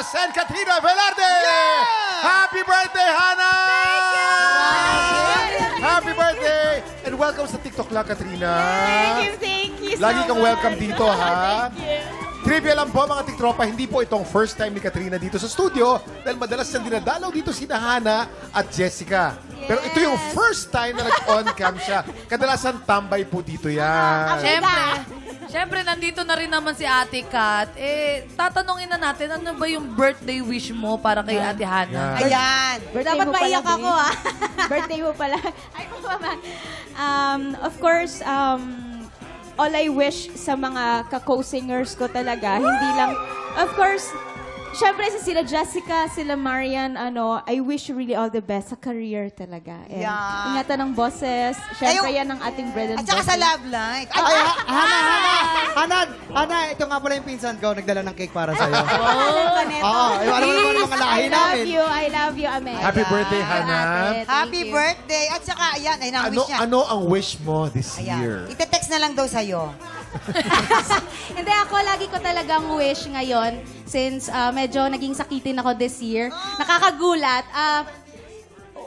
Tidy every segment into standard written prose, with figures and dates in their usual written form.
Diaz and Katrina Velarde! Yeah! Happy birthday, Hannah! Happy birthday! And welcome sa TikTok lang, Katrina. Thank you so Lagi kang much. welcome dito, ha? Thank you. Trivia lang po, mga tiktropa, hindi po itong first time ni Katrina dito sa studio dahil madalas niyang dinadalaw dito si Hannah at Jessica. Yes. Pero ito yung first time na nag-on cam siya. Kadalasan tambay po dito yan. Siyempre, nandito na rin naman si Ate Kat. Tatanungin na natin, ano ba yung birthday wish mo para kay Ate Hannah? Ayan. Birthday Dapat mo pala, maiyak ako, Dave. ah. Birthday mo pala. Ay, mama. Of course, all I wish sa mga ka-co-singers ko talaga, hindi lang, of course, syempre sila Jessica, sila Marian, I wish really all the best sa career talaga. And ingatan ng bosses. Syempre yan ang ating bread and At saka butter. sa love life. Ay, Hannah, ito nga pala yung pinsan ko, nagdala ng cake para sa'yo. Oo, alam mo naman ang mga lahi namin. I love you, Ame. Happy birthday, Hannah. Happy birthday. At saka, ayan, ay nang wish niya. Ano ang wish mo this year? Ayan. Ite-text na lang daw sa'yo. Hindi, ako lagi ko talagang wish ngayon since medyo naging sakitin ako this year. Nakakagulat.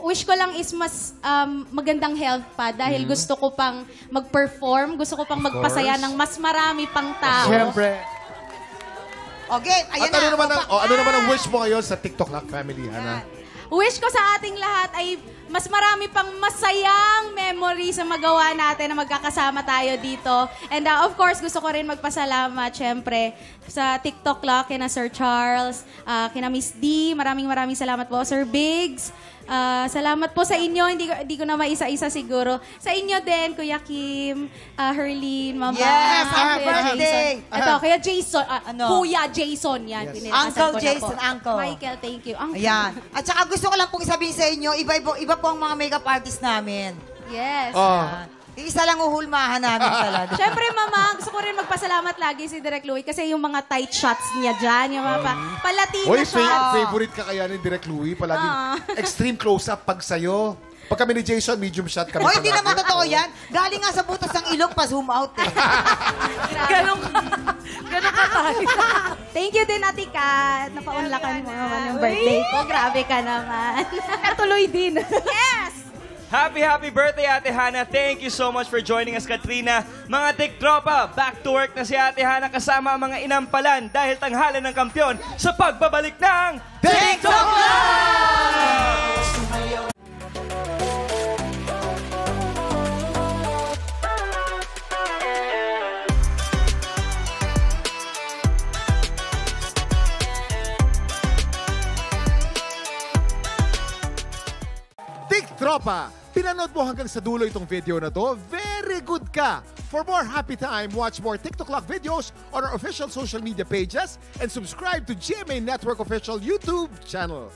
Wish ko lang is mas magandang health pa dahil gusto ko pang mag-perform, gusto ko pang magpasaya ng mas marami pang tao. Siyempre. Okay, ayan At na. ano naman ang wish mo ngayon sa TikTok Lock family, Hannah? Wish ko sa ating lahat ay mas marami pang masayang memories na magawa natin na magkakasama tayo dito. And of course, gusto ko rin magpasalamat, syempre, sa TikTok Lock, kina Sir Charles, kina Miss D. Maraming salamat po, Sir Biggs. Salamat po sa inyo. Hindi ko na maisa-isa siguro. Sa inyo din, Kuya Kim, Herlene, Mama. Yes, happy Kuya birthday. Jason. Ito, Kuya Jason. Ano? Kuya Jason, yan. Yes. Pinilakasan Uncle ko na Jason, po. Uncle. Michael, thank you. Uncle. Ayan. At saka gusto ko lang pong sabihin sa inyo, iba po ang mga makeup artist namin. Yes. Isa lang uhulmahan namin talaga. Siyempre, Mama, gusto ko rin magpasalamat lagi si Direk Louie kasi yung mga tight shots niya dyan, yung mga palatina Uy, shots. favorite ka kaya ni Direk Louie. Palagi extreme close-up pag sa'yo. Pag kami ni Jason, medium shot kami. O, hindi naman totoo yan. Galing nga sa butas ng ilong pa zoom out eh. Ganon ka tayo. Thank you din, Ate Kat. Napaunlakan mo naman yung birthday ko. Grabe ka naman. Tuloy din. Yes! Happy birthday, Ate Hannah. Thank you so much for joining us, Katrina. Mga tiktropa, back to work na si Ate Hannah kasama ang mga inampalan dahil tanghalan ng kampyon sa pagbabalik ng TikTok Live! Tiktropa, pinanood mo hanggang sa dulo itong video na to, very good ka! For more happy time, watch more TikTok Lock videos on our official social media pages and subscribe to GMA Network official YouTube channel.